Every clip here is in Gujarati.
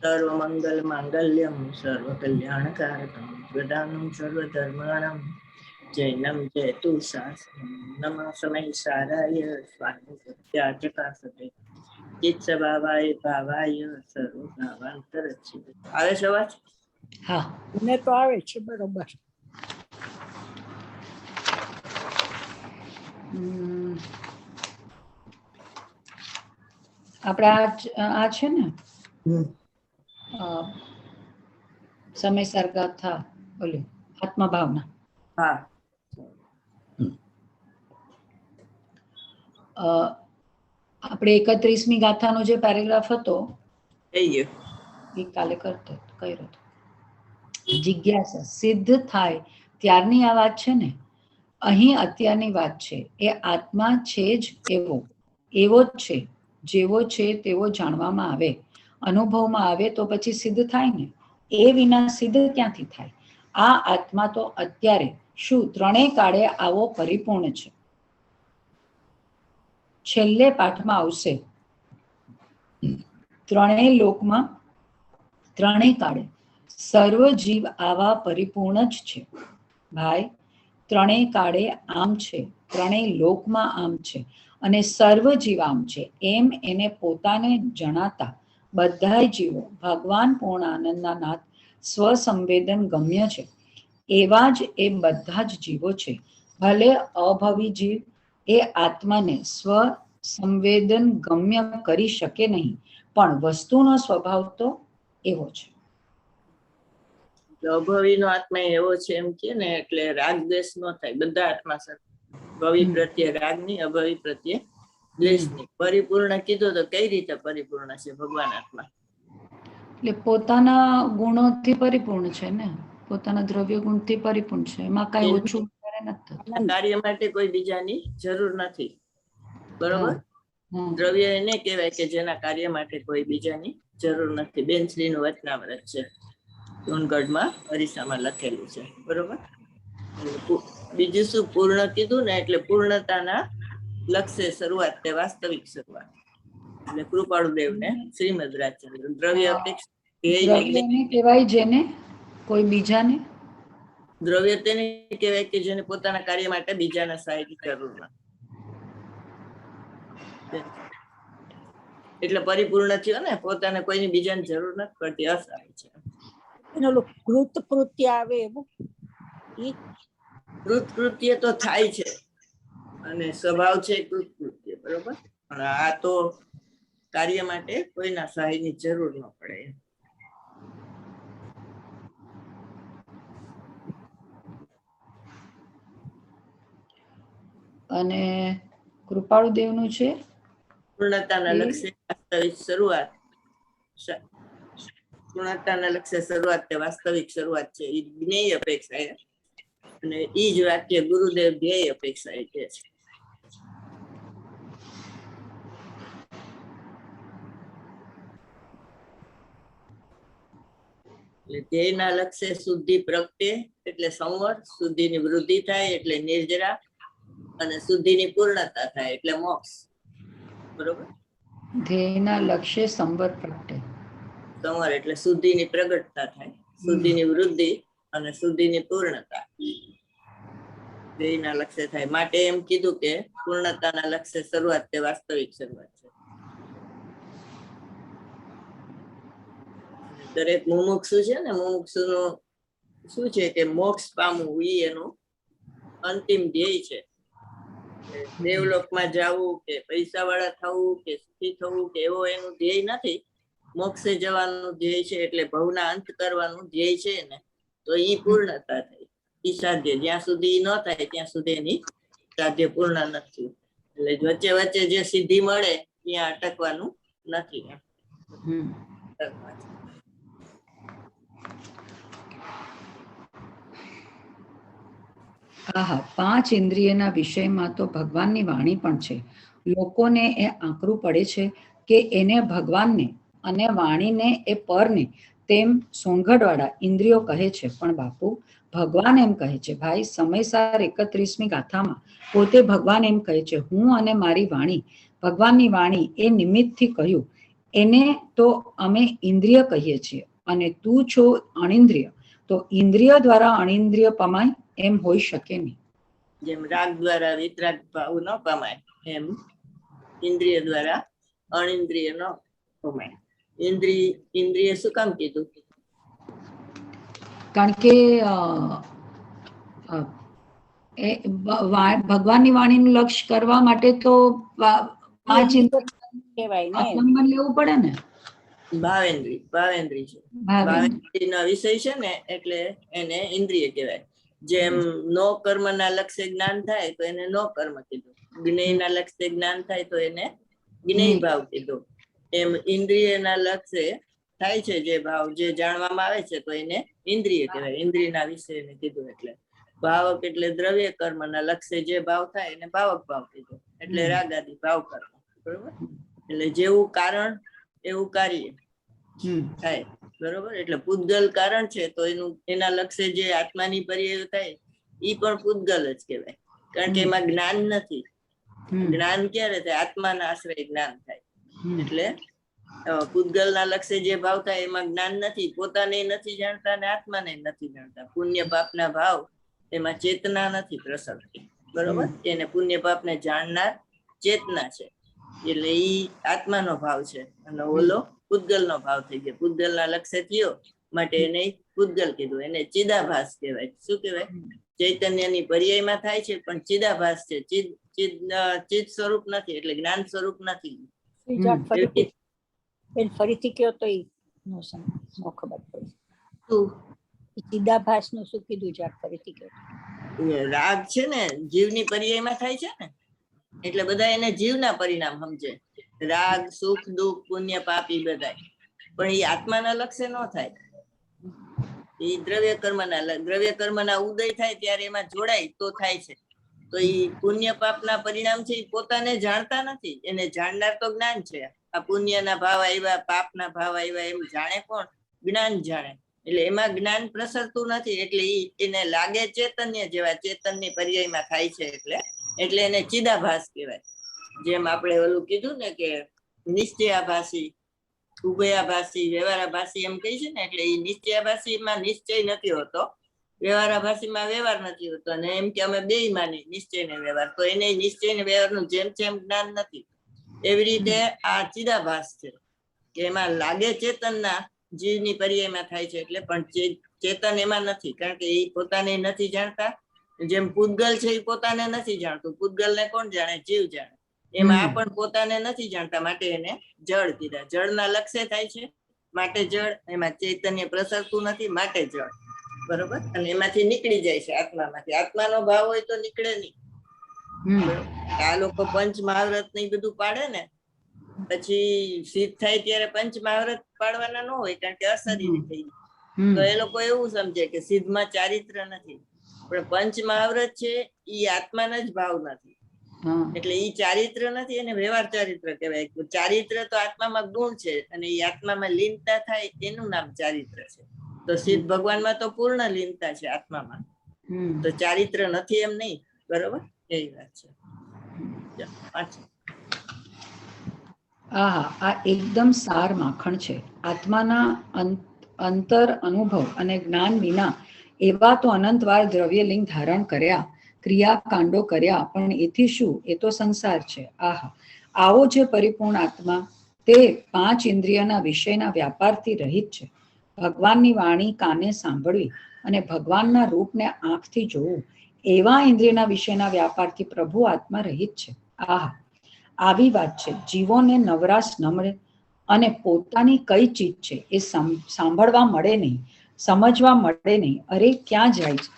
સર્વમંગલ માંગલ્યમ સર્વ કલ્યાણકારકમ પ્રદાનમ સર્વધર્માણમ જૈનમ જયતુ શાસ્ત્રમ નમઃ સમય સારાય સ્વામી સત્યાચકાસતે ચિત્ત સ્વભાવાય ભાવાય સર્વ ભાવાંતર છે. આવે છે અવાજ? હા, મને તો આવે છે બરોબર. આપણા આ છે ને સમયસર ગાથા, બોલે આત્મભાવના. હા, આપણે 31મી ગાથાનો જે પેરેગ્રાફ હતો થઈ ગયો. એ કાલે કર્યો હતો. જિજ્ઞાસા સિદ્ધ થાય ત્યારની આ વાત છે ને, અહીં અત્યારની વાત છે. એ આત્મા છે જ એવો જ છે, જેવો છે તેવો જાણવામાં આવે, અનુભવમાં આવે તો પછી સિદ્ધ થાય ને. એ વિના સિદ્ધ ક્યાંથી થાય? આ આત્મા તો અત્યારે શું ત્રણેય કાળે આવો પરિપૂર્ણ છે. છેલ્લે પાઠમાં આવશે ત્રણેય લોકમાં ત્રણેય કાળે સર્વ જીવ આવા પરિપૂર્ણ જ છે. ભાઈ, ત્રણેય કાળે આમ છે, ત્રણેય લોકમાં આમ છે અને સર્વ જીવ આમ છે એમ એને પોતાને જણાતા બધા જીવો ભગવાન પૂર્ણ આનંદના નાથ સ્વસંવેદન ગમ્ય છે. એવા જ એ બધા જ જીવો છે. ભલે અભવી જીવ એ આત્માને સ્વ સંવેદન ગમ્ય કરી શકે નહીં, પણ વસ્તુનો સ્વભાવ તો એવો છે. અભવીનો આત્મા એવો છે એમ કે ને, એટલે રાગ દ્વેષ ન થાય. બધા આત્મા સર ભવી પ્રત્યે રાગની, અભવી પ્રત્યે દ્વેષની. પરિપૂર્ણ કીધું તો કઈ રીતે પરિપૂર્ણ છે ભગવાન આત્મા? એટલે પોતાના ગુણોથી પરિપૂર્ણ છે ને, પોતાના દ્રવ્ય ગુણથી પરિપૂર્ણ છે. એમાં કઈ ઓછું નથી. કાર્ય માટે કોઈ બીજાની જરૂર નથી, બરોબર? દ્રવ્ય એને કહેવાય કે જેના કાર્ય માટે કોઈ બીજાની જરૂર નથી. બેનશ્રીનું વચનામૃત છે, જૂનગઢમાં અરીસામાં લખેલું છે, બરોબર? બીજું શું પૂર્ણ કીધું ને, એટલે પૂર્ણતાના લક્ષ્ય શરૂઆત તે વાસ્તવિક શરૂઆત. એટલે કૃપાળુદેવને શ્રીમદ રાજચંદ્ર દ્રવ્ય અપેક્ષા કહેવાય જેને કોઈ બીજાને, દ્રવ્ય તેને કહેવાય કે જેને પોતાના કાર્ય માટે બીજાના સહાયની જરૂર નથી. એટલે પરિપૂર્ણ થયો ને, પોતાને કોઈની બીજાની જરૂર નથી પડતી, અસહાય છે. કૃત કૃત્ય આવે એવું કૃતકૃત્ય તો થાય છે અને સ્વભાવ છે કૃતકૃત્ય, બરોબર? પણ આ તો કાર્ય માટે કોઈના સહાયની જરૂર ન પડે. અને કૃપાળુદેવનું છે પૂર્ણતાના લક્ષ્ય વાસ્તવિક શરૂઆત. પૂર્ણતાના લક્ષ્ય શરૂઆત તે વાસ્તવિક શરૂઆત છે. એ જ્ઞેય અપેક્ષા અને ઈ જ વાક્ય ગુરુદેવ ધ્યેય અપેક્ષા એ કહે છે. એટલે ધ્યેયના લક્ષ્ય શુદ્ધિ પ્રગટે એટલે સંવર, શુદ્ધિની વૃદ્ધિ થાય એટલે નિર્જરા, અને શુદ્ધિની પૂર્ણતા થાય એટલે મોક્ષ, બરોબર? ધ્યેયના લક્ષ્ય સંવર પ્રગટે. સંવર એટલે શુદ્ધિની પ્રગટતા થાય, શુદ્ધિની વૃદ્ધિ અને શુદ્ધિની પૂર્ણતા ધ્યેયના લક્ષ્ય થાય. માટે એમ કીધું કે પૂર્ણતાના લક્ષ્ય શરૂઆત તે વાસ્તવિક શરૂઆત છે. દરેક મુમુક્ષુ છે ને, મુમુક્ષુ નું શું છે કે મોક્ષ પામવું એ એનું અંતિમ ધ્યેય છે. દેવલોકમાં જવું કે પૈસા વાળા થવું કે સુખી થવું કે એવો એનું ધ્યેય નથી. મોક્ષે જવાનું ધ્યેય છે. એટલે ભવના અંત કરવાનું ધ્યેય છે ને, તો ઈ પૂર્ણતા થઈ, ઈ સાધ્ય. જ્યાં સુધી ન થાય ત્યાં સુધી એની સાધ્ય પૂર્ણ નથી. એટલે વચ્ચે વચ્ચે જે સિદ્ધિ મળે ત્યાં અટકવાનું નથી. આહા, 5 ઇન્દ્રિયના વિષયમાં તો ભગવાનની વાણી પણ છે. લોકોને એ આંકરું પડે છે કે એને ભગવાનને અને વાણીને એ પરને તેમ સોંગઢવાળા ઇન્દ્રિયો કહે છે. પણ બાપુ, ભગવાન એમ કહે છે. ભાઈ, સમયસર 31મી ગાથામાં પોતે ભગવાન એમ કહે છે, હું અને મારી વાણી, ભગવાનની વાણી એ નિમિત્તથી કહ્યું. એને તો અમે ઇન્દ્રિય કહીએ છીએ, અને તું છો અનિન્દ્રિય, તો ઇન્દ્રિય દ્વારા અનિન્દ્રિય પમાય એમ હોઈ શકે નહીં. જેમ રાગ દ્વારા વિતરાગ ભાવ ન પમાય એમ ઇન્દ્રિય દ્વારા અનિન્દ્રિય ન પમાય. ઇન્દ્રિય શું કામ કીધું? કારણ કે ભગવાનની વાણીનું લક્ષ્ય કરવા માટે તો 5 કહેવાય ને. આત્મામાં લેવું પડે ને. ભાવેન્દ્રિય છે. ભાવેન્દ્રિયનો વિષય છે ને, એટલે એને ઇન્દ્રિય કહેવાય. જેમ નો કર્મના લક્ષ્ય જ્ઞાન થાય તો એને નો કર્મ કીધું, જ્ઞેયના લક્ષ્ય જ્ઞાન થાય તો એને જ્ઞેય ભાવ કીધું. એમ ઇન્દ્રિયના લક્ષ્ય થાય છે જે ભાવ, જે જાણવામાં આવે છે, તો એને ઇન્દ્રિય કહેવાય. ઇન્દ્રિયના વિષયને કીધું. એટલે ભાવક એટલે દ્રવ્ય કર્મના લક્ષ્ય જે ભાવ થાય એને ભાવક ભાવ કીધું. એટલે રાગ આદિ ભાવ કર્મ. બરોબર? એટલે જેવું કારણ એવું કાર્ય થાય. બરોબર? એટલે પૂતગલ કારણ છે, તો એના લક્ષ્ય જે આત્માની પર્યાય થાય એ પણ પૂતગલ જ કહેવાય. કારણ કે એમાં જ્ઞાન નથી. જ્ઞાન ક્યારે થાય? આત્માના આશ્રય જ્ઞાન થાય. એટલે પૂતગલના લક્ષ્ય જે ભાવ થાય એમાં જ્ઞાન નથી, પોતાને નથી જાણતા અને આત્માને નથી જાણતા. પુણ્ય પાપના ભાવ એમાં ચેતના નથી પ્રસરતી. બરોબર? એને પુણ્ય પાપને જાણનાર ચેતના છે, એટલે ઈ આત્માનો ભાવ છે, અને ઓલો પૂતગલનો ભાવ થઈ ગયો. પૂતગલના લક્ષ્ય થયો માટે એને પૂતગલ કીધું. એને ચિદાભાસ કહેવાય. શું કહેવાય? ચૈતન્યની પર્યાયમાં થાય છે, પણ ચિદાભાસ છે. ચિદ સ્વરૂપ નથી, એટલે જ્ઞાન સ્વરૂપ નથી. ફરીથી કયો તો નો ખબર પડી. ચિદાભાસ નું શું કીધું? ફરીથી કયો. રાગ છે ને જીવની પર્યાયમાં થાય છે ને, એટલે બધા એને જીવના પરિણામ સમજે. રાગ, સુખ, દુઃખ, પુણ્ય, પાપ એ બધા, પણ એ આત્માના લક્ષ્ય ન થાય. એ દ્રવ્ય કર્મના ઉદય થાય ત્યારે એમાં જોડાય તો થાય છે. તો એ પુણ્ય પાપના પરિણામ છે, એ પોતાને જાણતા નથી. એને જાણનાર તો જ્ઞાન છે. આ પુણ્યના ભાવ આવ્યા, પાપના ભાવ આવ્યા, એમ જાણે કોણ? જ્ઞાન જાણે. એટલે એમાં જ્ઞાન પ્રસરતું નથી, એટલે એને લાગે ચેતન્ય જેવા, ચેતનની પર્યાયમાં થાય છે, એટલે એને ચિદાભાસ કહેવાય. જેમ આપણે ઓલું કીધું ને કે નિશ્ચયાભાસી, ઉભયાભાસી, વ્યવહારાભાસી એમ કહી છે ને, એટલે એ નિશ્ચયાભાસીમાં નિશ્ચય નથી હોતો, વ્યવહારાભાસીમાં વ્યવહાર નથી હોતો. અને એમ કે અમે બે માની નિશ્ચય ને વ્યવહાર, તો એને નિશ્ચય ને વ્યવહારનું જેમ જ્ઞાન નથી. એવી રીતે આ ચિદાભાસ છે, કે એમાં લાગે ચેતનના જીવની પર્યાયમાં થાય છે, એટલે પણ ચેતન એમાં નથી, કારણ કે એ પોતાને નથી જાણતા. જેમ પૂતગલ છે એ પોતાને નથી જાણતું. પૂતગલને કોણ જાણે? જીવ જાણે. એમાં આ પણ પોતાને નથી જાણતા, માટે એને જળ કીધા. જળના લક્ષ્ય થાય છે માટે જળ. એમાં ચૈતન્ય પ્રસરતું નથી માટે જળ. બરોબર? અને એમાંથી નીકળી જાય છે આત્મામાંથી. આત્માનો ભાવ હોય તો નીકળે નહીં. આ લોકો પંચ મહાવ્રત ને બધું પાડે ને, પછી સિદ્ધ થાય ત્યારે પંચ મહાવ્રત પાડવાના ન હોય, કારણ કે અશરીરી થઈ જાય. તો એ લોકો એવું સમજે કે સિદ્ધમાં ચારિત્ર નથી, પણ પંચ મહાવ્રત છે એ આત્માના જ ભાવ નથી, એટલે ઈ ચારિત્ર નથી, એને વ્યવહાર ચારિત્ર કહેવાય. ચારિત્ર તો આત્મામાં ગુણ છે, અને એ આત્મામાં લીનતા થાય એનું નામ ચારિત્ર છે. તો સિદ્ધ ભગવાનમાં તો પૂર્ણ લીનતા છે આત્મામાં, તો ચારિત્ર નથી એમ નહીં. બરોબર? એવી વાત છે. આ એકદમ સાર માખણ છે. આત્માના અંતર અનુભવ અને જ્ઞાન વિના એવા તો અનંતવાર દ્રવ્યલિંગ ધારણ કર્યા, ક્રિયાકાંડો કર્યા, પણ એથી શું? એ તો સંસાર છે. આવો જે પરિપૂર્ણ આત્મા તે 5 ઇન્દ્રિયના વિષયના વ્યાપારથી રહિત છે. ભગવાનની વાણી કાને સાંભળવી અને ભગવાનના રૂપને આંખથી જોવું, એવા ઇન્દ્રિયના વિષયના વ્યાપારથી પ્રભુ આત્મા રહિત છે. આવી વાત છે. જીવોને નવરાશ ન મળે અને પોતાની કઈ ચીજ છે એ સાંભળવા મળે નહીં, સમજવા મળે નહીં. અરે ક્યાં જાય છે?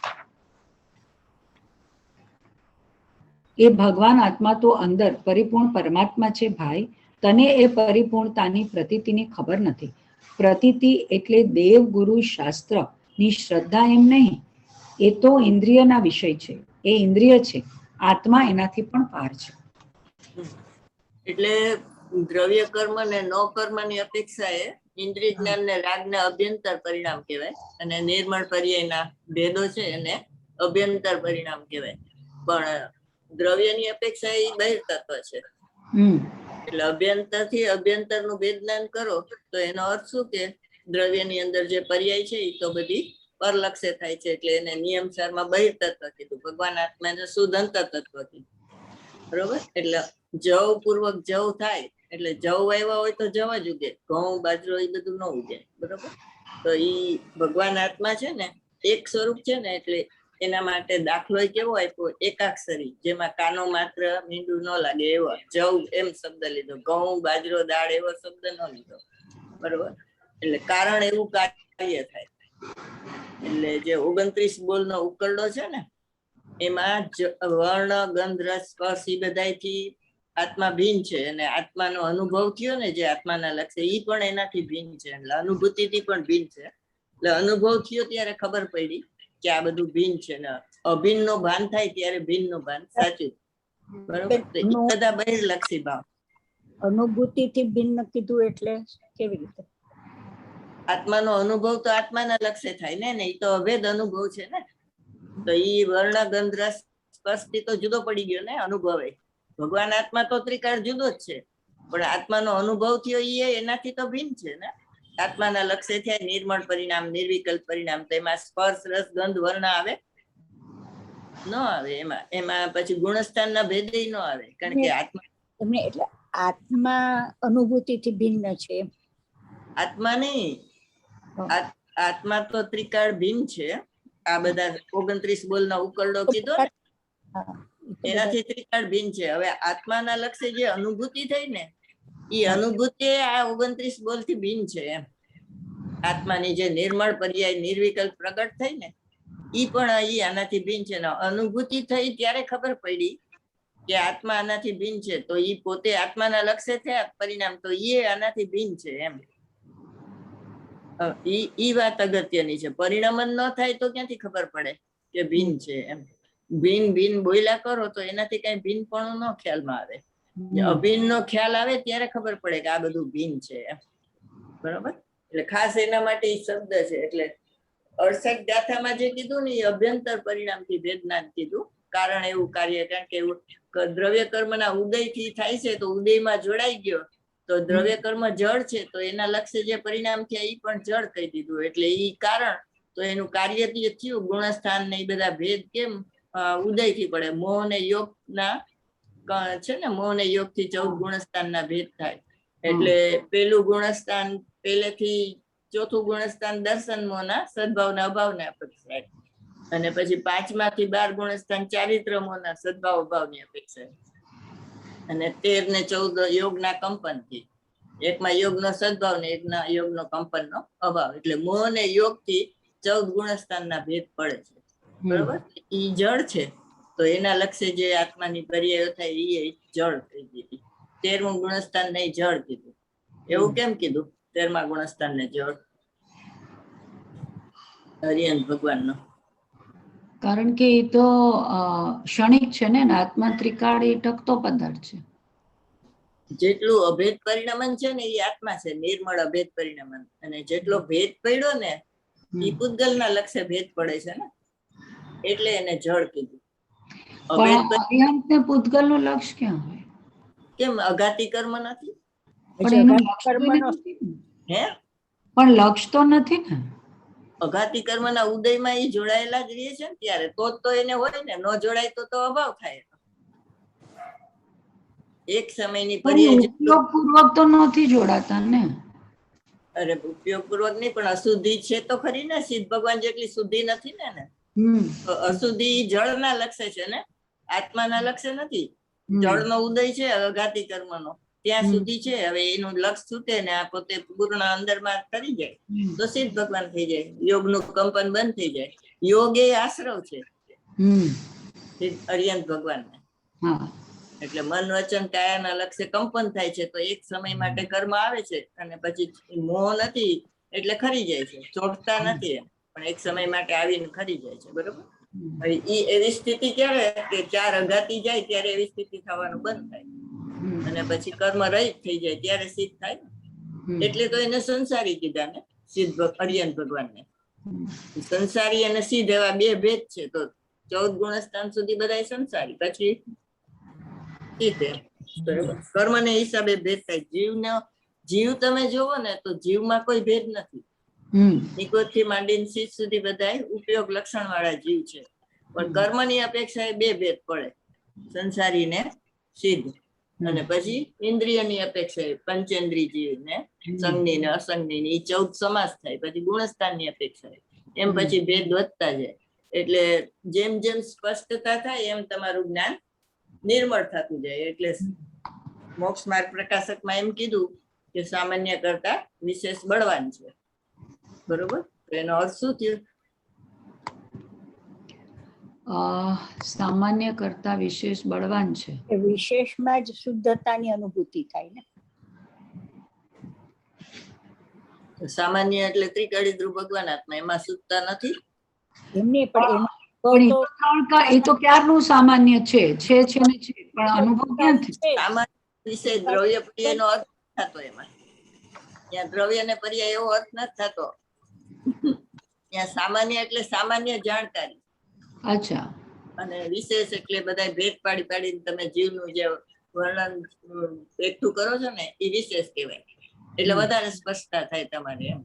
એ ભગવાન આત્મા તો અંદર પરિપૂર્ણ પરમાત્મા છે ભાઈ. તને એ પરિપૂર્ણતાની પ્રતીતિની ખબર નથી. પ્રતીતિ એટલે દેવ, ગુરુ, શાસ્ત્ર ની શ્રદ્ધા એમ નહીં. એ તો ઇન્દ્રિયના વિષય છે. એ ઇન્દ્રિય છે. આત્મા એનાથી પણ પાર છે. એટલે દ્રવ્ય કર્મ ને નો કર્મની અપેક્ષાએ ઇન્દ્રિય જ્ઞાન ને રાગ ને અભ્યંતર પરિણામ કહેવાય, અને નિર્મળ પર્યાયના ભેદો છે એને અભ્યંતર પરિણામ કહેવાય. પણ દ્રવ્યની અપેક્ષા એ બહિર્તત્વ છે. એટલે અભ્યંતર થી અભ્યંતર નું ભેદ જ્ઞાન કરો તો એનો અર્થ શું કે દ્રવ્યની અંદર જે પર્યાય છે એ તો બધી પરલક્ષે થાય છે, એટલે એને નિયમસારમાં બહિર્તત્વ કીધું. ભગવાન આત્માને શુદ્ધ અંતરતત્વ કીધું. બરોબર. એટલે જવ પૂર્વક જવ થાય એટલે જવ આવ્યા હોય તો જવા જ ઉગે, ઘઉં બાજરો એ બધું ન ઉગે. બરોબર. તો ઈ ભગવાન આત્મા છે ને એક સ્વરૂપ છે ને, એટલે એના માટે દાખલો કેવો આપ્યો, એકાક્ષરી, જેમાં કાનો માત્ર મીંડું ન લાગે એવો જવ એમ શબ્દ લીધો, ઘઉં બાજરો દાળ એવો શબ્દ ન લીધો. બરોબર. એટલે કારણ એવું કાર્ય થાય. એટલે જે 29 બોલનો ઉકરડો છે ને એમાં વર્ણ ગંધ રસ સ્પર્શ એ બધાથી આત્મા ભિન્ન છે, અને આત્માનો અનુભવ થયો ને જે આત્માના લક્ષ્ય એ પણ એનાથી ભિન્ન છે, એટલે અનુભૂતિથી પણ ભિન્ન છે. એટલે અનુભવ થયો ત્યારે ખબર પડી કે આ બધું ભિન્ન છે, ને અભિન્ન નો ભાન થાય ત્યારે ભિન્ન નું ભાન સાચું. બરોબર. બધા બહિર્લક્ષી ભાવ. અનુભૂતિથી ભિન્ન કીધું એટલે કેવી રીતે? આત્માનો અનુભવ તો આત્માના લક્ષ્ય થાય ને, એ તો અભેદ અનુભવ છે ને. તો ઈ વર્ણ ગંધ રસ સ્પર્શથી તો જુદો પડી ગયો ને અનુભવ. ભગવાન આત્મા તો ત્રિકાળ જુદો જ છે, પણ આત્માનો અનુભવ થયો એ એનાથી તો ભિન્ન છે ને. આત્માના લક્ષ્ય થાય નિર્મળ પરિણામ, નિર્વિકલ્પ પરિણામ, તો એમાં સ્પર્શ રસ ગંધ વર્ણ આવે ન આવે. એમાં પછી ગુણસ્થાનના ભેદે ન આવે, કારણ કે આત્મા એટલે આત્મા અનુભૂતિથી ભિન્ન છે. આત્મા નહીં, આત્મા તો ત્રિકાળ ભિન્ન છે. આ બધા 29 બોલનો ઉકરડો કીધો ને એનાથી ત્રિકાળ ભિન્ન છે. હવે આત્માના લક્ષ્ય જે અનુભૂતિ થઈ ને એ અનુભૂતિ આ 29 બોલ થી ભિન્ન છે એમ. આત્માની જે નિર્મળ પર્યાય નિર્વિકલ્પ પ્રગટ થઈ ને ઈ પણ આનાથી ભિન્ન છે. અનુભૂતિ થઈ ત્યારે ખબર પડી કે આત્મા આનાથી ભિન્ન છે, તો ઈ પોતે આત્માના લક્ષ્ય થયા પરિણામ, તો એ આનાથી ભિન્ન છે એમ. ઈ વાત અગત્યની છે. પરિણામન ન થાય તો ક્યાંથી ખબર પડે કે ભિન્ન છે એમ. ભિન્ન ભિન્ન બોલ્યા કરો તો એનાથી કઈ ભિન્નપણું ન ખ્યાલમાં આવે. અભિન્ન નો ખ્યાલ આવે ત્યારે ખબર પડે કે આ બધું ભિન્ન છે એમ. બરોબર. એટલે ખાસ એના માટે ઈ શબ્દ છે. એટલે 68 ગાથામાં જે કીધું ને એ અભ્યંતર પરિણામથી ભેદનાન કીધું. કારણ એવું કાર્ય, કારણ કે એવું દ્રવ્ય કર્મના ઉદયથી થાય છે, તો ઉદયમાં જોડાઈ ગયો તો દ્રવ્ય કર્મ જળ છે, તો એના લક્ષ્ય જે પરિણામ થયા એ પણ જળ કહી દીધું. એટલે ઈ કારણ, તો એનું કાર્ય થયું ગુણસ્થાન ને એ બધા ભેદ કેમ ઉદયથી પડે. મોહ ને યોગ ના છે ને, મોહ ને યોગ થી 14 ગુણસ્થાન ના ભેદ થાય. એટલે પેલું ગુણસ્થાન પહેલેથી ચોથું ગુણસ્થાન દર્શન મોહ ના સદભાવના અભાવના અપેક્ષા, અને પછી 5 થી 12 ગુણસ્થાન ચારિત્ર મોહ ના સદભાવ અભાવની અપેક્ષા, અને 13 ને 14 યોગના કંપન થી. એકમાં યોગનો સદભાવ ને એકના યોગનો કંપનનો અભાવ. એટલે મોહ ને યોગ થી 14 ગુણસ્થાનના ભેદ પડે છે. બરોબર. ઈ જળ છે, તો એના લક્ષ્ય જે આત્માની પર્યાયો થાય એ જળ થઈ દીધી. 13મું ગુણસ્થાન ને જળ કીધું. એવું કેમ કીધું 13મા ગુણસ્થાન ને જળ? હરિયન ભગવાનનો. કારણ કે એ તો ક્ષણિક છે ને, આત્મા ત્રિકાળ એ ટકતો પદાર્થ છે. જેટલું અભેદ પરિણમન છે ને એ આત્મા છે, નિર્મળ અભેદ પરિણમન. અને જેટલો ભેદ પડ્યો ને એ પૂતગલના લક્ષ્ય ભેદ પડે છે ને, એટલે એને જળ કીધું. પણ પૂતગલનું લક્ષ્ય ક્યાં હોય? કેમ અઘાતી કર્મ નથી? પણ લક્ષ્ય તો નથી ને. અઘાતી કર્મના ઉદયમાં એ જોડાયેલા જ રહે છે ને ત્યારે, તો એને હોય ને. ન જોડાય તો અભાવ થાય. એક સમયની ઉપયોગપૂર્વક તો નથી જોડાતા ને. અરે ઉપયોગપૂર્વક નહીં, પણ અશુદ્ધિ છે તો ખરી ને. સિદ્ધ ભગવાન જેટલી શુદ્ધિ નથી ને. અશુદ્ધિ જળના લક્ષ્ય છે ને, આત્માના લક્ષ્ય નથી. જળનો ઉદય છે અઘાતી કર્મનો, ત્યાં સુધી છે. હવે એનું લક્ષ છૂટે ને આ પોતે પૂર્ણ અંદરમાં કરી જાય તો સિદ્ધ ભગવાન થઈ જાય. યોગનું કંપન બંધ થઈ જાય. યોગ એ આશ્રવ છે અરિયંત ભગવાનને. એટલે મન વચન કાયાના લક્ષ્ય કંપન થાય છે, તો એક સમય માટે કર્મ આવે છે, અને પછી મોહ નથી એટલે ખરી જાય છે. ચોટતા નથી, પણ એક સમય માટે આવીને ખરી જાય છે. બરોબર. એવી સ્થિતિ ક્યારે કે 4 અઘાતી જાય ત્યારે એવી સ્થિતિ થવાનું બંધ થાય, અને પછી કર્મ રહિત થઈ જાય ત્યારે સિદ્ધ થાય. એટલે તો એને સંસારી કીધા ને, સિદ્ધ અરિયંત ભગવાનને. સંસારી અને સિદ્ધ એવા 2 ભેદ છે. તો 14 ગુણસ્થાન સુધી બધા સંસારી, પછી રીતે બરોબર કર્મને હિસાબે ભેદ થાય. જીવ તમે જોવો ને તો જીવમાં કોઈ ભેદ નથી. નિકોજ થી માંડીને સિદ્ધ સુધી બધા ઉપયોગ લક્ષણ વાળા જીવ છે, પણ કર્મની અપેક્ષાએ બે ભેદ પડે, સંસારી ને સિદ્ધ. અને પછી ઇન્દ્રિયની અપેક્ષાએ પંચેન્દ્રિય જીવ ને સંજ્ઞી ને અસંજ્ઞી ની 14 સમાસ થાય. પછી ગુણસ્થાનની અપેક્ષાએ એમ પછી ભેદ વધતા જાય. એટલે જેમ જેમ સ્પષ્ટતા થાય એમ તમારું જ્ઞાન નિર્મળ થતું જાય. એટલે મોક્ષ માર્ગ પ્રકાશકમાં એમ કીધું કે સામાન્ય કરતા વિશેષ બળવાન છે. બરોબર, એનો અર્થ શું થયો? સામાન્ય કરતા વિશેષ બળવાન છે. વિશેષમાં જ શુદ્ધતાની અનુભૂતિ થાય ને. સામાન્ય એટલે ત્રિકાળી ધ્રુવ ભગવાન આત્મા, એમાં શુદ્ધતા નથી. એમને પણ એ તો ક્યારનું સામાન્ય છે ને છે, પણ અનુભવ ક્યાંથી? સામાન્ય વિશે દ્રવ્ય પર્યાયનો અર્થ થતો એમાં. ત્યાં દ્રવ્ય ને પર્યાય એવો અર્થ નથી થતો. ત્યાં સામાન્ય એટલે સામાન્ય જાણકારી. અચ્છા. અને વિશેષ એટલે બધા ભેદ પાડી પાડીને તમે જીવનું જે વર્ણન એકઠું કરો છો ને એ વિશેષ કહેવાય. એટલે વધારે સ્પષ્ટતા થાય તમારે એમ.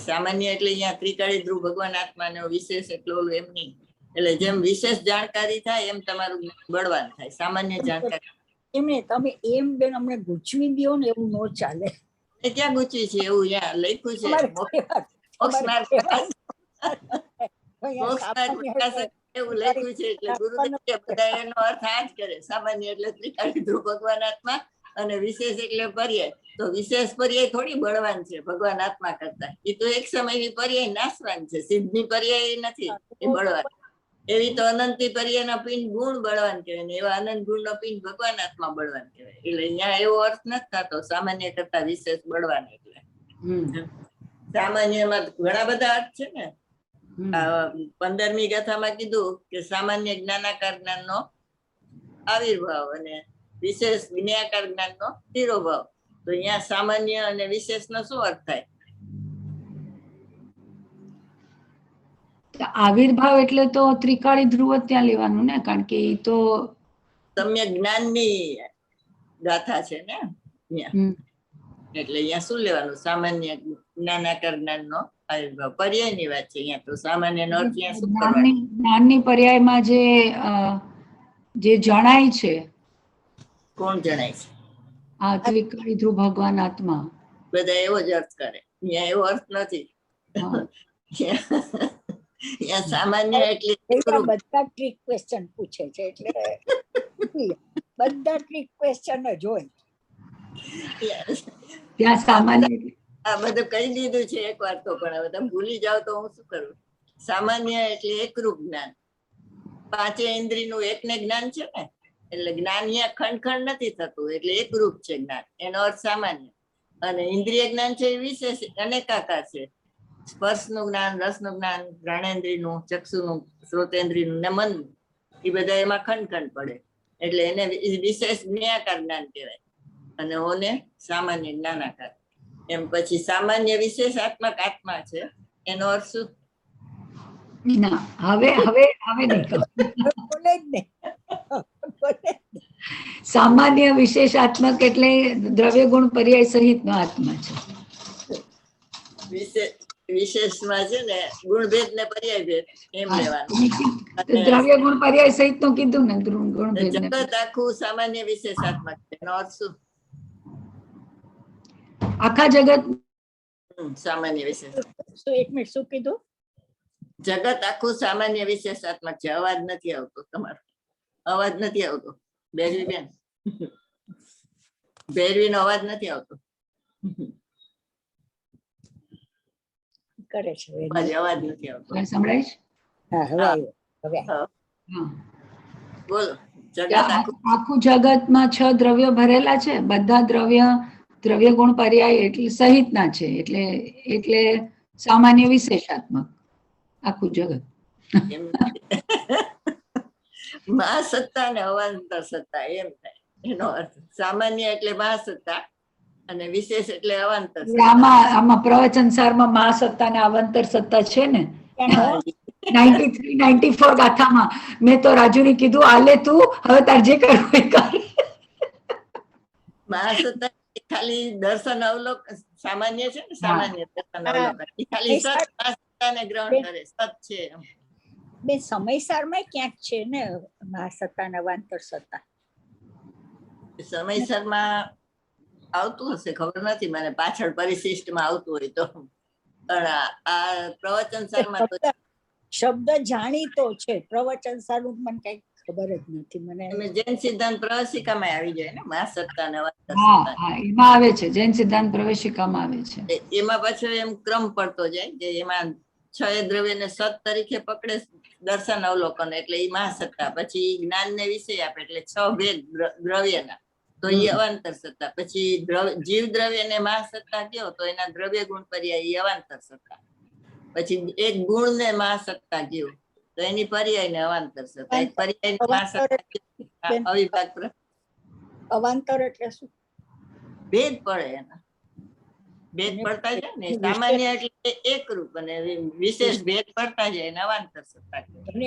સામાન્ય એટલે અહીંયા ત્રિકાળી ધ્રુવ ભગવાન આત્મા ને વિશેષ એટલે ઓલું એમ નહીં. એટલે જેમ વિશેષ જાણકારી થાય એમ તમારું બળવાન થાય. સામાન્ય જાણકારી એમને તમે એમ બેન અમને ગૂંચવી દો ને, એવું ન ચાલે. ક્યાં ગૂંચવી છે? એવું ત્યાં લખ્યું છે એવું લખ્યું છે. એટલે ગુરુદેવ બધા એનો અર્થ આ જ કરે. સામાન્ય એટલે ત્રિકાળી ધ્રુવ ભગવાન આત્મા અને વિશેષ એટલે પર્યાય. તો વિશેષ પર્યાય થોડી બળવાન છે ભગવાન આત્મા કરતા. એ તો એક સમયની પર્યાય નાશવાન છે. સિદ્ધની પર્યાય નથી એ બળવાન. એવી તો અનંતી પર્યાયના પિંડ ગુણ બળવાન કહેવાય ને, એવા અનંત ગુણ નો પિંડ ભગવાન આત્મા બળવાન કહેવાય. એટલે અહીંયા એવો અર્થ નથી થતો સામાન્ય કરતા વિશેષ બળવાન. એટલે સામાન્યમાં ઘણા બધા અર્થ છે ને. 15મી ગાથામાં કીધું કે સામાન્ય જ્ઞાનાકાર જ્ઞાનનો આવિર્ભાવ અને વિશેષ જ્ઞાનાકાર જ્ઞાનનો તિરોભાવ. તો અહીંયા સામાન્ય અને વિશેષનો શું અર્થ થાય? આવિર્ભાવ એટલે તો ત્રિકાળી ધ્રુવ ત્યાં લેવાનું ને, કારણ કે એ તો સમ્યક જ્ઞાનની ગાથા છે ને અહીંયા. એટલે અહીંયા શું લેવાનું? સામાન્ય જ્ઞાનાકાર જ્ઞાનનો આવિર્ભાવ. પર્યાયની વાત છે અહીંયા. તો સામાન્ય નો અર્થ અહીંયા શું કરવાનો? જ્ઞાનની પર્યાયમાં જે જણાય છે. કોણ જણાય છે? આ ત્રિકાળી ધ્રુવ ભગવાન આત્મા. બધા એવો જ અર્થ કરે. અહીંયા એવો અર્થ નથી. અહીંયા સામાન્ય એટલે બધા ટ્રિક ક્વેશ્ચન પૂછે છે. એટલે બધા ટ્રિક ક્વેશ્ચન જ હોય ત્યાં. સામાન્ય આ બધું કહી દીધું છે એક વાર તો, પણ હવે તમે ભૂલી જાઓ તો હું શું કરું? સામાન્ય એટલે એકરૂપ જ્ઞાન. પાંચે ઇન્દ્રિયનું એકને જ્ઞાન છે ને, એટલે જ્ઞાન અહીંયા ખંડ નથી થતું. એટલે એકરૂપ છે જ્ઞાન, એનો અર્થ સામાન્ય. અને ઇન્દ્રિય જ્ઞાન છે એ વિશેષ અનેકાકાર છે. સ્પર્શનું જ્ઞાન, રસનું જ્ઞાન, ઘ્રાણેન્દ્રિયનું, ચક્ષુનું, શ્રોતેન્દ્રિયનું ને મન, એ બધા એમાં ખંડ પડે. એટલે એને વિશેષ જ્ઞાનાકાર જ્ઞાન કહેવાય અને ઓને સામાન્ય જ્ઞાનાકાર. એમ પછી સામાન્ય વિશેષાત્મક આત્મા છે, એનો અર્થ શું? ના, હવે સામાન્ય વિશેષાત્મક એટલે દ્રવ્ય ગુણ પર્યાય સહિત નો આત્મા છે. વિશેષમાં છે ને ગુણભેદ ને પર્યાય ભેદ એમ લેવાનું. દ્રવ્ય ગુણ પર્યાય સહિત નું કીધું ને, ગુણ ભેદ. જગત આખું સામાન્ય વિશેષાત્મક છે, એનો અર્થ શું? આખા જગત સામાન્ય વિશેષ. એક મિનિટ, શું કીધું? જગત આખું સામાન્ય વિશેષાત્મક છે. અવાજ નથી આવતો તમારો, અવાજ નથી આવતો. ભૈરવી બેન, ભૈરવી નો અવાજ નથી આવતો. કરે છે અવાજ નથી આવતો. સંભળાય છે? બોલો. આખું જગતમાં 6 દ્રવ્યો ભરેલા છે. બધા દ્રવ્ય ગુણ પર્યાય એટલે સહિતના છે. એટલે સામાન્ય વિશેષાત્મક આખું જગત. મહાસત્તા ને અવાંતર સત્તા એમ થાય એનો અર્થ. સામાન્ય એટલે મહાસત્તા અને વિશેષ એટલે અવાંતર. આમાં પ્રવચન સારમાં મહાસત્તા ને અવાંતર સત્તા છે ને. 93, 94 ગાથામાં મેં તો રાજુને કીધું આલે તું હવે તાર જે કરવું એ કર. મહાસત્તા ખાલી દર્શન અવલોકન સામાન્ય છે ને, સામાન્ય દર્શન હા. અવલોકન એ ખાલી સત મહાસત્તાને ગ્રહણ કરે, સત છે એમ. બે સમયસારમાં ક્યાંક છે ને મહાસત્તા ને અવાંતર સત્તા. સમયસરમાં આવતું હશે, ખબર નથી મને, પાછળ પરિશિષ્ટમાં આવતું હોય તો. પણ આ પ્રવચન સારમાં તો શબ્દ જાણીતો છે, પ્રવચન સારું મને કઈ ખબર જ નથી મને. તમે જૈન સિદ્ધાંત પ્રવાસિકામાં આવી જાય ને, મહાસત્તા ને અવાંતર હા સત્તા. હા એમાં આવે છે, જૈન સિદ્ધાંત પ્રવેશિકામાં આવે છે. એમાં પાછો એમ ક્રમ પડતો જાય કે એમાં 6 દ્રવ્યને સત તરીકે પકડે દર્શન અવલોકન, એટલે એ મહાસત્તા. પછી જ્ઞાન ને વિષય આપે એટલે 6 ભેદ દ્રવ્યના, તો એ અવાંતર સત્તા. પછી જીવ દ્રવ્ય ને મહાસત્તા કયો તો એના દ્રવ્ય ગુણ પર્યાય એ અવાંતર સત્તા. પછી એક ગુણ ને મહાસત્તા કયો તો એની પર્યાય ને અવાંતર સત્તા. એક પર્યાય ને મહાસત્તા અવિભાગ અવાંતર એટલે શું? ભેદ પડે એના, ભેદ પડતા જાય ને. સામાન્ય એટલે એકરૂપ અને વિશેષ ભેદ પડતા જાય ને અવાંતર સત્તા.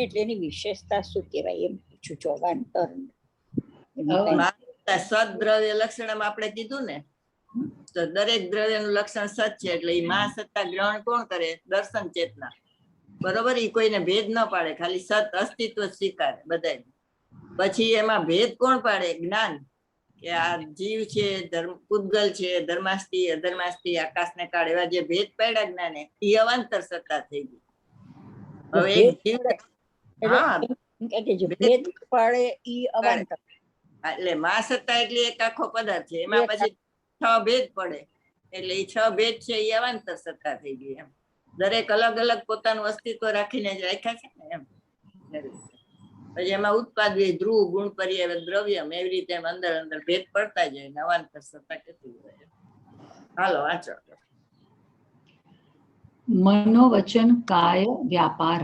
એટલે એની વિશેષતા શું કહેવાય એમ પૂછું છું. અવાંતર સદ્દ્રવ્ય લક્ષણમાં આપણે કીધું ને, તો દરેક દ્રવ્યનું લક્ષણ સત છે, એટલે એ મહાસત્તા ગ્રહણ કોણ કરે? દર્શન ચેતના. બરોબર, એ કોઈને ભેદ ન પાડે, ખાલી સત અસ્તિત્વ સ્વીકારે બધાય. પછી એમાં ભેદ કોણ પાડે? જ્ઞાન, કે આ જીવ છે, પૂતગલ છે, ધર્માસ્તી અધર્માસ્તી, આકાશ ને કાળ, એવા જે ભેદ પાડ્યા જ્ઞાને, એ અવાંતર સત્તા થઈ ગઈ. હવે એક જીવ, હા ભેદ પાડે ઈ અવાંતર. એટલે મહાસત્તા એટલે એક આખો પદાર્થ છે, એમાં પછી 6 ભેદ પડે, એટલે એ 6 ભેદ છે એ અવાંતર સત્તા થઈ ગઈ એમ. દરેક અલગ અલગ પોતાનું અસ્તિત્વ રાખીને જ રાખ્યા છે ને એમ. પછી એમાં ઉત્પાદિત ધ્રુવ ગુણ પર્યાય દ્રવ્યમ, એવી રીતે એમ અંદર અંદર ભેદ પડતા જાય ને અવાંતર સત્તા કેટલી હોય. હાલો વાંચો. મનોવચન કાય વ્યાપાર,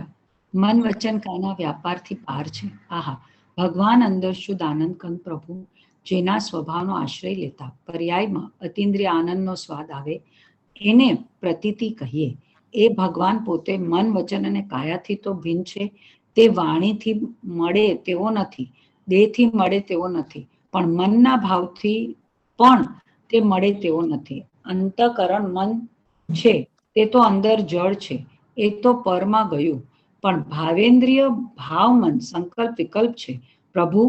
મન વચન કાયના વ્યાપારથી પાર છે. આહા, ભગવાન અંદર શુદ્ધ આનંદ કંદ પ્રભુ, જેના સ્વભાવનો આશ્રય લેતા પર્યાયમાં અતિન્દ્રિય આનંદનો સ્વાદ આવે, એને પ્રતીતિ કહીએ. એ ભગવાન પોતે મન વચન અને કાયાથી તો ભિન્ન છે. તે વાણીથી મળે તેવો નથી, દેહથી મળે તેવો નથી, પણ મનના ભાવથી પણ તે મળે તેવો નથી. અંતકરણ મન છે તે તો અંદર જળ છે, એ તો પરમાં ગયું. પણ ભાવેન્દ્રિય ભાવ મન સંકલ્પ વિકલ્પ છે, પ્રભુ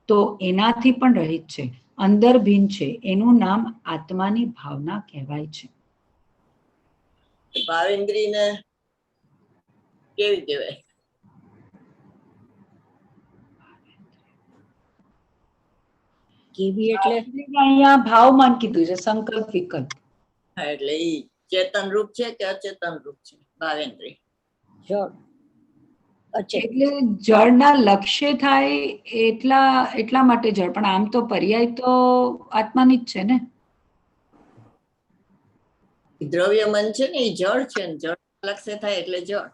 તો એનાથી પણ રહિત છે, અંદર ભિન્ન છે. એનું નામ આત્માની ભાવના કહેવાય છે. ભાવેન્દ્રિયને કેવી કહેવાય? કેવી એટલે અહીંયા ભાવમાન કીધું છે, સંકલ્પ વિકલ્પ. હા, એટલે ઈ ચેતન રૂપ છે કે અચેતન રૂપ છે ભાવેન્દ્રિય? જળ. એટલે જળના લક્ષ્ય થાય એટલા માટે જળ, પણ આમ તો પર્યાય તો આત્માની જ છે ને. દ્રવ્ય મન છે ને એ જળ છે, ને જળ લક્ષ્ય થાય એટલે જળ.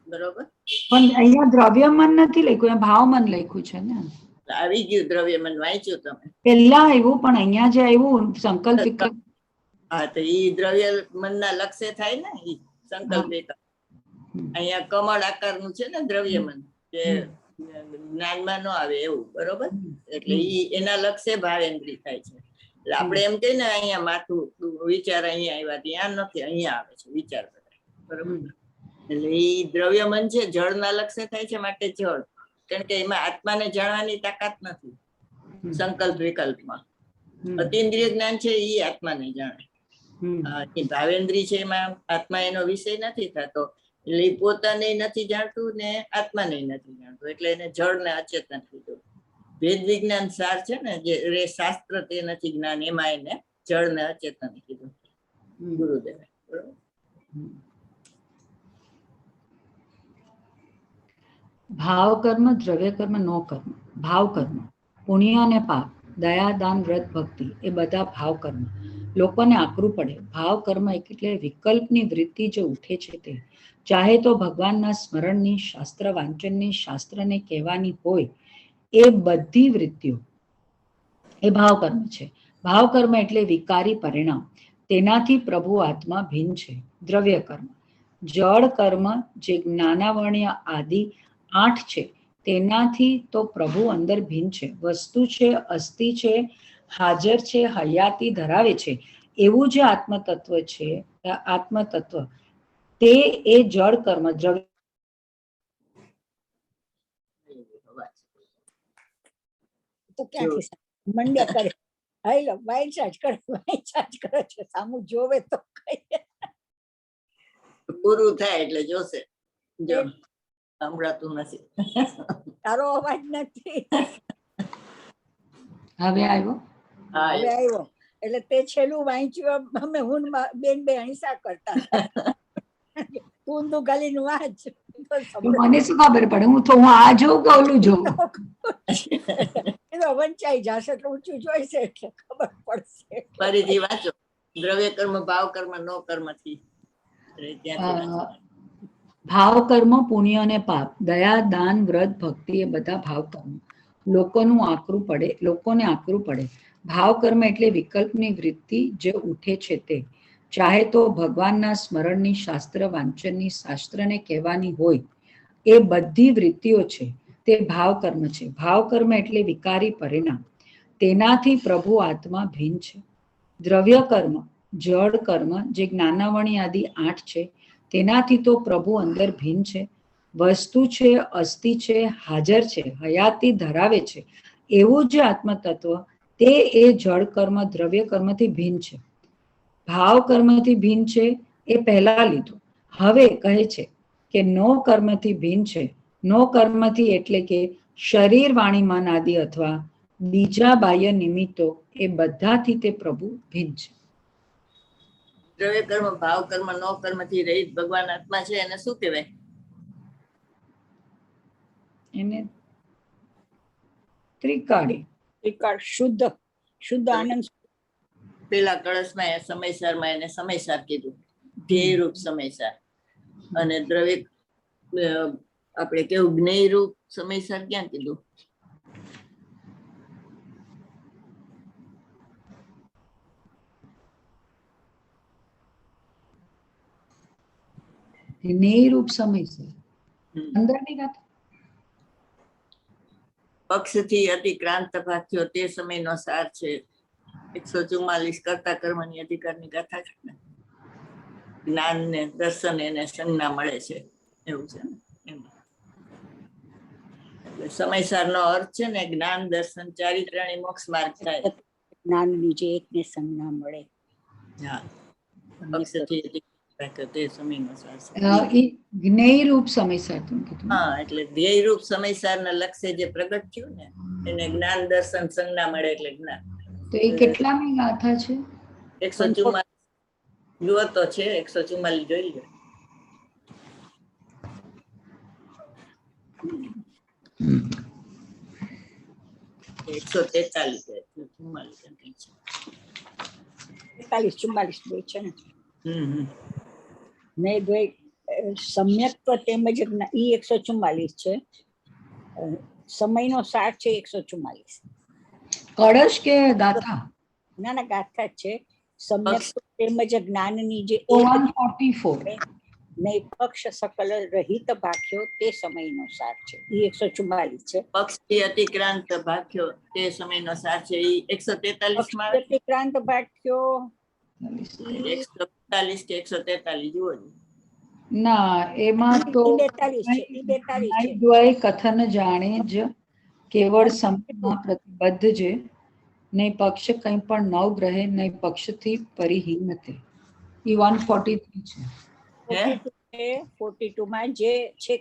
બરોબર, પણ અહીંયા દ્રવ્ય મન નથી લખ્યું, ભાવ મન લખ્યું છે ને. આવી ગયું દ્રવ્ય મન, વાંચ્યું તમે? પેલા આવ્યું, પણ અહીંયા જે આવ્યું સંકલ્પ વિકલ્પ. હા, તો ઈ દ્રવ્ય મનના લક્ષ્ય થાય ને, ઈ સંકલ્પ વિકલ્પ. અહીંયા કમળ આકારનું છે ને દ્રવ્ય મન, કે જ્ઞાનમાં ન આવે એવું. બરોબર, એટલે ઈ એના લક્ષ્ય ભાવેન્દ્રિય થાય છે. એટલે આપણે એમ કહીએ ને અહીંયા માથું વિચાર અહીંયા આવ્યા, ત્યાં નથી, અહીંયા આવે છે વિચાર બધા. બરોબર, એટલે ઈ દ્રવ્ય મન છે, જળના લક્ષ્ય થાય છે માટે જળ. કારણ કે એમાં આત્માને જાણવાની તાકાત નથી સંકલ્પ વિકલ્પમાં. અતિન્દ્રિય જ્ઞાન છે એ આત્માને જાણે. ભાવેન્દ્રિય છે એમાં આત્મા એનો વિષય નથી થતો, એટલે એ પોતાને નથી જાણતું ને આત્માને નથી જાણતું, એટલે એને જળ ને અચેતન કીધું. વેદ વિજ્ઞાન સાર છે ને, જે શાસ્ત્ર તે નથી જ્ઞાન, એમાં એને જળ ને અચેતન કીધું ગુરુદેવે. બરોબર, ભાવ કર્મ, દ્રવ્ય કર્મ, નો કર્મ. ભાવ કર્મ પુણ્ય અને પાપ, દયા દાન વ્રત ભક્તિ, એ બધા ભાવ કર્મ. લોકોને આકરું પડે. ભાવ કર્મ એટલે વિકલ્પની વૃત્તિ જે ઉઠે છે તે, ચાહે તો ભગવાનના સ્મરણની, શાસ્ત્ર વાંચનની, શાસ્ત્રને કહેવાની હોય, એ બધી વૃત્તિઓ એ ભાવ કર્મ છે. ભાવ કર્મ એટલે વિકારી પરિણામ, તેનાથી પ્રભુ આત્મા ભિન્ન છે. દ્રવ્ય કર્મ, જળ કર્મ જે જ્ઞાનાવર્ણ્ય આદિ 8 છે તેનાથી તો પ્રભુ અંદર ભિન્ન છે. વસ્તુ છે, અસ્થિ છે, હાજર છે, હયાતી ધરાવે છે એવું જે આત્મતત્વ છે, આત્મતત્વ તે એ જળ કર્મ દ્રવ્ય તો ક્યાંથી મંડ્યા કરે, હાઈ લો વાઈ ચાર્જ કરે છે, સામું જોવે તો કઈ પૂરું થાય એટલે જોશે. જો સંભળાતું નથી. તારો અવાજ નથી. હવે આવ્યો. હવે આવ્યો એટલે તે છેલ્લું વાંચ્યું. અમે હું બેન બે હંસા કરતા તું તો ગાલી નું વાંચ. મને શું ખબર પડે, હું તો હું આ જોઉં કે ઓલું જોઉં. વંચાઈ જશે એટલે ઊંચું જોઈશે એટલે ખબર પડશે. ફરીથી વાંચો. દ્રવ્ય કર્મ, ભાવ કર્મ, નો કર્મ થી ભાવ કર્મ, પુણ્ય અને પાપ, દયા, દાન, વ્રત, ભક્તિ એ બધા ભાવ કર્મ લોકોને આકરું પડે. ભાવ કર્મ એટલે વિકલ્પની વૃત્તિ જે ઉઠે છે તે, ચાહે તો ભગવાનના સ્મરણની, શાસ્ત્ર વાંચનની, શાસ્ત્રને કહેવાની હોય, એ બધી વૃત્તિઓ છે તે ભાવ કર્મ છે. ભાવ કર્મ એટલે વિકારી પરિણામ, તેનાથી પ્રભુ આત્મા ભિન્ન છે. દ્રવ્ય કર્મ, જળ કર્મ જે જ્ઞાનાવર્ણ્ય આદિ 8 છે તેનાથી તો પ્રભુ અંદર ભિન્ન છે. વસ્તુ છે, અસ્થિ છે, હાજર છે, હયાતી ધરાવે છે એવું જે આત્મતત્વ તે એ જળ કર્મ દ્રવ્ય કર્મથી ભિન્ન છે. ભાવ કર્મથી ભિન્ન છે એ પહેલા લીધું. હવે કહે છે કે નો કર્મથી ભિન્ન છે. નો કર્મથી એટલે કે શરીર, વાણી, મન આદિ અથવા બીજા બાહ્ય નિમિત્તો એ બધાથી તે પ્રભુ ભિન્ન છે. દ્રવ્ય કર્મ, ભાવ કર્મ, નો કર્મ થી રહિત ભગવાન આત્મા છે એને શું કહેવાય? એને ત્રિકાળી. શુદ્ધ આનંદ. પેલા કળશમાં સમયસારમાં એને સમયસાર કીધું, ધ્યેય રૂપ સમયસાર. અને દ્રવ્ય આપણે કેવું જ્ઞેય રૂપ સમયસાર ક્યાં કીધું? જ્ઞેયરૂપ સમયસર અંદરની વાત. પક્ષથી અતિક્રાંત ભાગ્યો તે સમયનો સાર છે. 144 કરતા કર્મની અધિકારની ગાથા છે ને, જ્ઞાન ને દર્શન એને સંજ્ઞા મળે છે એવું છે ને. એટલે સમયસાર નો અર્થ છે ને જ્ઞાન, દર્શન, ચારિત્રણી મોક્ષ માર્ગ થાય. જ્ઞાનની જે એકને સંજ્ઞા મળે. હા, પક્ષથી તે સમયનો સાર એ જ્ઞેયરૂપ સમયસર તમે કીધું. હા, એટલે ધ્યેય રૂપ સમયસાર ના લક્ષ્ય જે પ્રગટ થયું ને એને જ્ઞાન, દર્શન, સંજ્ઞા મળે એટલે જ્ઞાન. તો એ કેટલામી ગાથા છે? 144 જુઓ તો છે. 144 જોઈ લો. 44 બે છે ને. સમ્યક્ત્વ તેમજ ઈ 144 છે. સમયનો સાર છે 144. કળશ કે ગાથા? ના ગાથા છે. સમ્યક્ત્વ તેમજ જ્ઞાનની જે 144 ને પક્ષ સકલ રહિત ભાગ્યો તે સમયનો સાર છે. ઈ 144 છે. પક્ષથી અતિક્રાંત ભાગ્યો તે સમયનો સાર છે. ઈ 143 માં અતિક્રાંત ભાગ્યો 145 કે 143 જુઓ. ના, એમાં તો 42 છે. દ્વય કથન જાણે જ કેવળ સમયમાં પ્રતિબદ્ધ છે. નહીં પક્ષ કંઈ પણ નવ ગ્રહે, નહીં પક્ષથી પરિહીન તે. એ 143 છે. 42 માં જે છે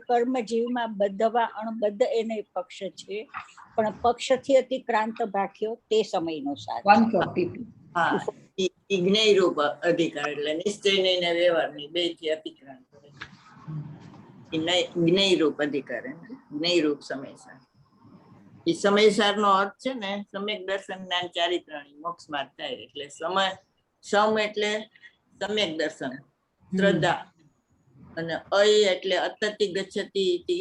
કર્મ જીવમાં બધવા અણબદ્ધ એને પક્ષ છે, પણ પક્ષથી અતિક્રાંત ભાગ્યો તે સમયનો સાર. 142. હા, જ્ઞેય રૂપ અધિકાર એટલે નિશ્ચય ને વ્યવહાર ની બે થી અતિક્રાંત. જ્ઞેય રૂપ અધિકાર, જ્ઞેય રૂપ સમયસાર. એ સમયસાર નો અર્થ છે ને સમ્યક દર્શન, જ્ઞાન, ચારિત્રણી મોક્ષ માર્ગ થાય. એટલે સમ એટલે સમ્યક દર્શન, શ્રદ્ધા, અને અય એટલે અતતિ ગચ્છતિ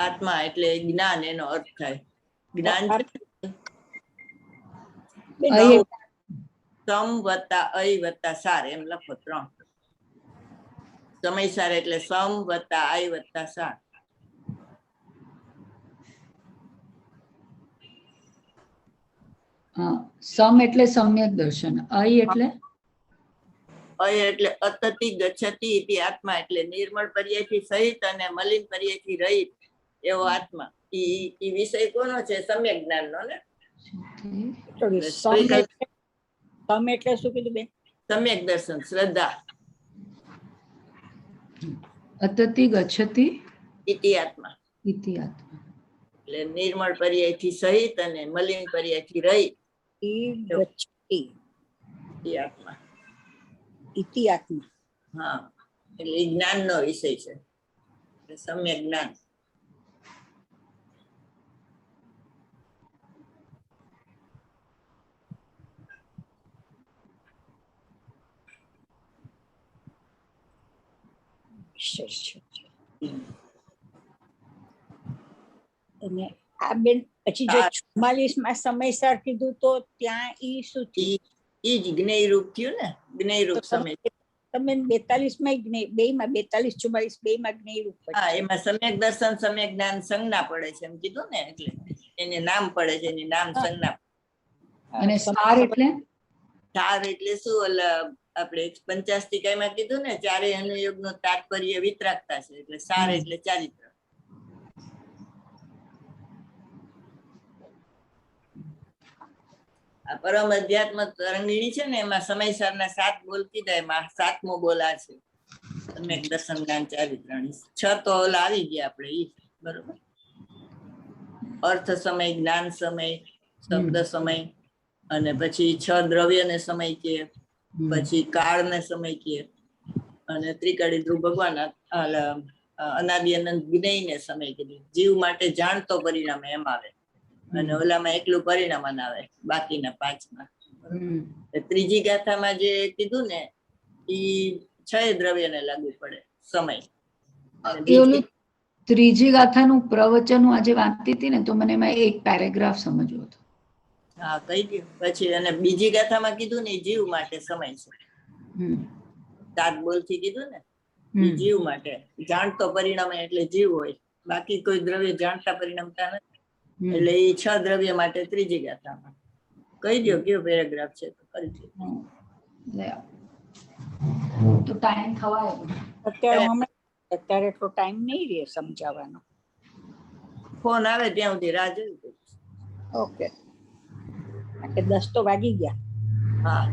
આત્મા એટલે જ્ઞાન એનો અર્થ થાય. જ્ઞાન સમ વત્તા અય વત્તા સાર એમ લખો 3. સમયસાર એટલે સમ વત્તા આય વત્તા સા. સમ એટલે સમ્યક દર્શન, અય એટલે અય એટલે અતતિ ગચ્છતિ ઇતિ આત્મા એટલે નિર્મળ પર્યાયથી સહિત અને મલિન પર્યાયથી રહિત એવો આત્મા. ઈ વિષય કોનો છે? સમ્યક જ્ઞાનનો ને. સમ એટલે શું કીધું બેન? સમ્યક દર્શન, શ્રદ્ધા. અતતિ ગચ્છતિ ઇતિ આત્મા ઇતિ આત્મા એટલે નિર્મળ પર્યાયથી સહિત અને મલિન પર્યાયથી રહિત ગચ્છતિ ઈ આત્મા. ઇતિ આત્મા. હા, એટલે એ જ્ઞાનનો વિષય છે, એટલે સમ્યક જ્ઞાન. અને આ બેન પછી જે 44માં સમયસર કીધું તો ત્યાં ઈ શું થયું? ઈ જ જ્ઞેય રૂપ થયું ને, જ્ઞેય રૂપ સમય. તમે 42માં જ્ઞેય, બેયમાં 42 44 બેયમાં જ્ઞેય રૂપ. હા, એમાં સમ્યક દર્શન સમ્યક જ્ઞાન સંજ્ઞા પડે છે એમ કીધું ને, એટલે એને નામ પડે છે, એની નામ સંજ્ઞા. અને સાર એટલે સાર એટલે શું? ઓલા આપણે 50 ટીકામાં કીધું ને, ચારેય અનુયોગનું તાત્પર્ય વિતરાગતા છે, એટલે સાર એટલે ચારિત્ર. આ પરમ અધ્યાત્મ તરંગીણી છે ને, એમાં સમયસરના 7 બોલ કીધા, એમાં 7મો બોલ આ છે, સમ્યક દર્શન જ્ઞાન ચારિત્રણી. 6 તો ઓલા આવી ગયા આપણે, ઈ બરોબર. અર્થ સમય, જ્ઞાન સમય, શબ્દ સમય, અને પછી 6 દ્રવ્યને સમય કે, પછી કાળને સમય કે, અને ત્રિકાળી ધ્રુવ ભગવાન અનાદિ અનંત જ્ઞેયને સમય કીધું. જીવ માટે જાણતો પરિણામ એમ આવે, અને ઓલામાં એકલું પરિણામ આવે, બાકીના 5માં. ત્રીજી ગાથામાં જે કીધું ને, ઈ 6 દ્રવ્યને લાગુ પડે સમય. ત્રીજી ગાથાનું પ્રવચન હું આજે વાંચતી હતી ને, તો મને એમાં એક પેરેગ્રાફ સમજ્યો હતો. હા, કઈ ગયું પછી. અને બીજી ગાથામાં કીધું ને, જીવ માટે સમય છે. 7 બોલથી કીધું ને, જીવ માટે જાણતો પરિણામે, એટલે જીવ હોય, બાકી કોઈ દ્રવ્ય જાણતા પરિણામતા નથી. એટલે એ 6 દ્રવ્ય માટે ત્રીજી ગાથામાં કહી દો કયો પેરેગ્રાફ છે તો કરી દો. તો ટાઈમ થવાય અત્યારે તો ટાઈમ નહીં રહે સમજાવવાનો. ફોન આવે ત્યાં સુધી રાહ જોઈ. ઓકે, 10 તો વાગી ગયા. હા,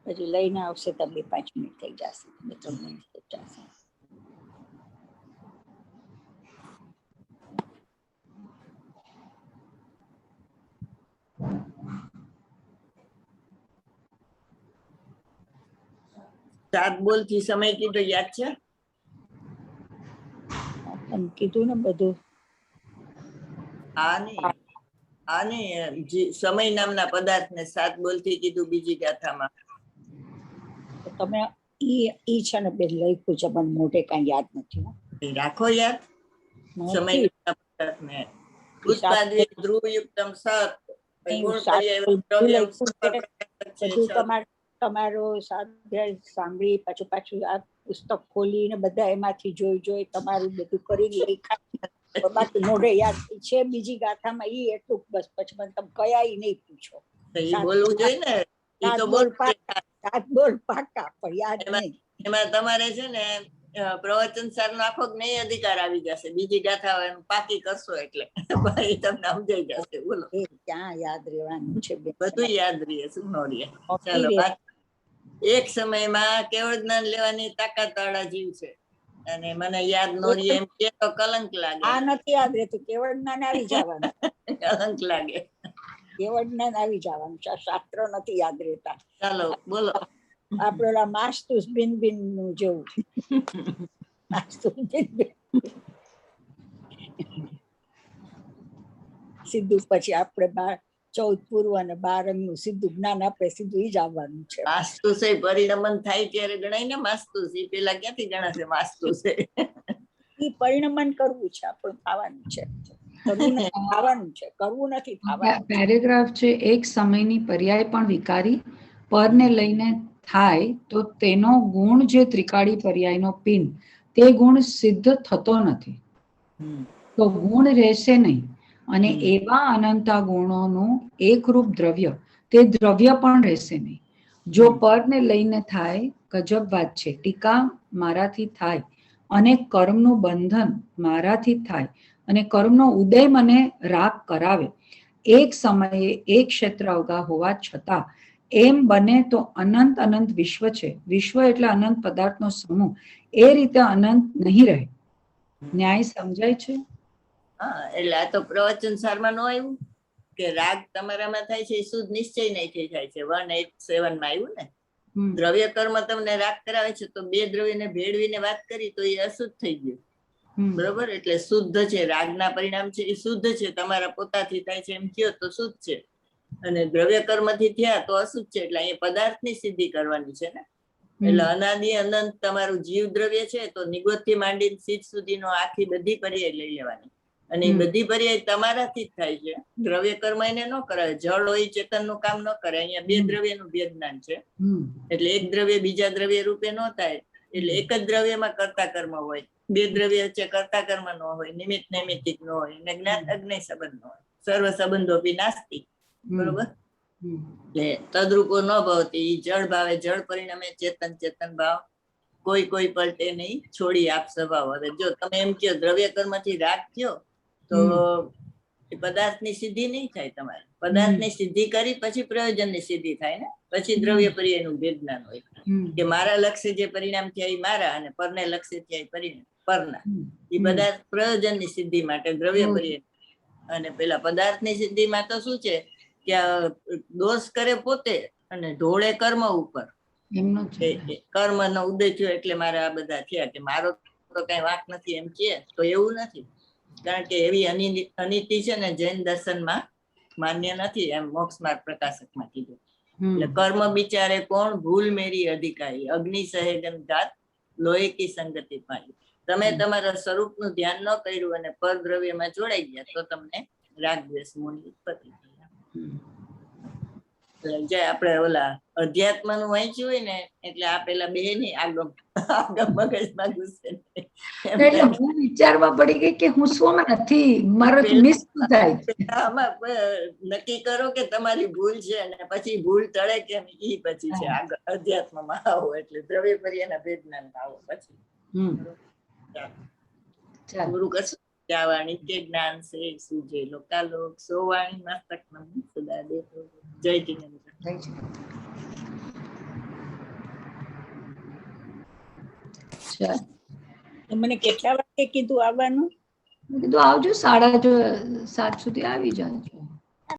પછી લઈને આવશે તો 2-5 મિનિટ થઈ જશે, 2-3 મિનિટ થઈ જશે. સાત બોલ થી સમય કીધો યાદ છે? કીધું ને બધું. આ નહીં, સમય નામના પદાર્થને 7 બોલ થી કીધું બીજી ગાથામાં. તમે ઈ છે ને બેન લખ્યું છે, પણ મોઢે કઈ યાદ નથી. રાખો યાદ. સમય નામના પદાર્થને ઉત્પાદિ ધ્રુવયુક્તમ સત તમારો સ્વાધ્યાય સાંભળી પાછું આ પુસ્તક ખોલીને બધા એમાંથી જોઈ તમારું બધું કરી લખ્યા, બાકી મોઢે યાદ છે. બીજી ગાથામાં ઈ એટલું બસ, પછી મને તમે કયા નહીં પૂછો. બોલવું જોઈએ ને, 7 બોલ પાકા, પણ યાદ નહીં. એમાં તમારે છે ને પ્રવચન સાર નો આખો જ્ઞેય અધિકાર આવી જશે. બીજી ગાથા પાકી કરશો એટલે તમને સમજાઈ જશે. બોલો, ક્યાં યાદ રહેવાનું છે? બધું યાદ રહે, શું નો રહે. ચાલો, એક સમયમાં કેવળ જ્ઞાન લેવાની તાકાત વાળા જીવ છે, અને મને યાદ નો રહે એમ કે તો કલંક લાગે. આ નથી યાદ રહેતું, કેવળ જ્ઞાન આવી જવાનું. કલંક લાગે. કેવળ જ્ઞાન આવી જવાનું, શાસ્ત્ર નથી યાદ રહેતા. ચાલો બોલો. આપડે માસ્તુસ બિન બિન નું જેવું. સીધું પછી આપણે 14 પૂર્વ અને 12 અંગનું સીધું જ્ઞાન આપે, સીધું ઈ જ આવવાનું છે. માસ્તુસ પરિણમન થાય ત્યારે ગણાય ને માસ્તુસ. ઈ પેલા ક્યાંથી ગણાશે માસ્તુસ? ઈ પરિણમન કરવું છે, આપણું થવાનું છે. કરવું નથી થવાનું છે, કરવું નથી થવાનું. પેરેગ્રાફ છે, એક સમયની પર્યાય પણ વિકારી પરને લઈને થાય તો તેનો ગુણ જે ત્રિકાળી પર્યાયનો પિંડ તે ગુણ સિદ્ધ થતો નથી, તો ગુણ રહેશે નહીં. અને એવા અનંતા ગુણોનું એકરૂપ દ્રવ્ય તે દ્રવ્ય પણ રહેશે નહીં. જો પરને લઈને થાય, ગજબ વાત છે. ટીકા મારાથી થાય અને કર્મનું બંધન મારાથી થાય અને કર્મનો ઉદય મને રાગ કરાવે, એક સમયે એક ક્ષેત્ર અવગા હોવા છતાં એમ બને તો અનંત અનંત વિશ્વ છે. વિશ્વ એટલે અનંત પદાર્થનો સમૂહ. એ રીતે અનંત નહીં રહે. ન્યાય સમજાય છે? હા, એટલે આ તો પ્રવચન સારમાં નો આવ્યું કે રાગ તમારામાં થાય છે એ શુદ્ધ નિશ્ચય નહીં થાય છે. 187 માં આવ્યું ને. દ્રવ્ય કર્મ તમને રાગ કરાવે છે તો બે દ્રવ્યને ભેળવીને વાત કરી તો એ અશુદ્ધ થઈ ગયું. બરોબર? એટલે શુદ્ધ છે, રાગના પરિણામ છે એ શુદ્ધ છે. તમારા પોતાથી થાય છે એમ કયો તો શુદ્ધ છે, અને દ્રવ્ય કર્મથી થયા તો અશુદ્ધ છે. એટલે અહીંયા પદાર્થની સિદ્ધિ કરવાની છે ને. એટલે અનાદિ અનંત તમારું જીવ દ્રવ્ય છે તો નિગોદ થી માંડીને સિદ્ધ સુધીનો આખી બધી પર્યાય લઈ લેવાની, અને એ બધી પર્યાય તમારાથી જ થાય છે. દ્રવ્ય કર્મ એને ન કરાવે. જળ હોય ચેતન નું કામ ન કરે. અહીંયા બે દ્રવ્યનું ભેદ જ્ઞાન છે. એટલે એક દ્રવ્ય બીજા દ્રવ્ય રૂપે ન થાય. એટલે એક જ દ્રવ્યમાં કર્તા કર્મ હોય, બે દ્રવ્ય વચ્ચે કર્તા કર્મ ન હોય, નિમિત્ત નૈમિત્તિક ન હોય, અને જ્ઞાન અજ્ઞેય સંબંધ ન હોય. સર્વ સંબંધો બી નાસ્તી. બરોબર? એટલે તદરૂપો ન ભવતી. જળ ભાવે જળ પરિણામે ચેતન ચેતન ભાવ કોઈ પલટે નહીં, છોડી આપ સ્વભાવ. હવે જો તમે એમ કહો દ્રવ્ય કર્મ થી રાગ થયો તો પદાર્થની સિદ્ધિ નહીં થાય. તમારે પદાર્થની સિદ્ધિ કરી પછી પ્રયોજનની સિદ્ધિ થાય ને. પછી દ્રવ્ય પર્યાયનું ભેદ જ્ઞાન હોય કે મારા લક્ષ્ય જે પરિણામ થયા એ મારા, અને પરને લક્ષ્ય થયા એ પરિણામ પરના. એ પદાર્થ પ્રયોજનની સિદ્ધિ માટે દ્રવ્ય પર્યાય. અને પેલા પદાર્થની સિદ્ધિમાં તો શું છે કે દોષ કરે પોતે અને ઢોળે કર્મ ઉપર. કર્મનો ઉદય થયો એટલે મારે આ બધા થયા, કે મારો તો કઈ વાંક નથી એમ કે તો એવું નથી. કારણ કે એવી અનિતિ છે ને જૈન દર્શનમાં માન્ય નથી, એમ મોક્ષ માર્ગ પ્રકાશકમાં કીધું. એટલે કર્મ બિચારે કોણ ભૂલ મેરી અધિકારી, અગ્નિ સહેગન ઘાત લોહી કી સંગતિ પાડી. તમે તમારા સ્વરૂપનું ધ્યાન ન કર્યું અને પર દ્રવ્યમાં જોડાઈ ગયા તો તમને રાગ દ્વેષ મોહની ઉત્પત્તિ થઈ. જે આપણે ઓલા અધ્યાત્મ નું વાંચ્યું હોય ને એટલે આ પેલા બે ની આગમ મગજમાં ઘૂસે. એટલે હું વિચારવા પડી ગઈ કે હું સ્વમાં નથી, મારો મિસ થાય. આમાં નક્કી કરો કે તમારી ભૂલ છે, અને પછી ભૂલ ટળે કેમ ઈ પછી છે. આગળ અધ્યાત્મમાં આવો એટલે દ્રવ્ય પર્યાયના ભેદ જ્ઞાન આવો પછી પૂરું કરશું. વાણી કે જ્ઞાન સે સુજે લોકાલોક સોવાણી મસ્તક નમઃ સદા દેતો. જય જિનેન્દ્ર. મને કેટલા વાગે કીધું આવવાનું? કીધું આવજો 7:30 સુધી આવી જાય.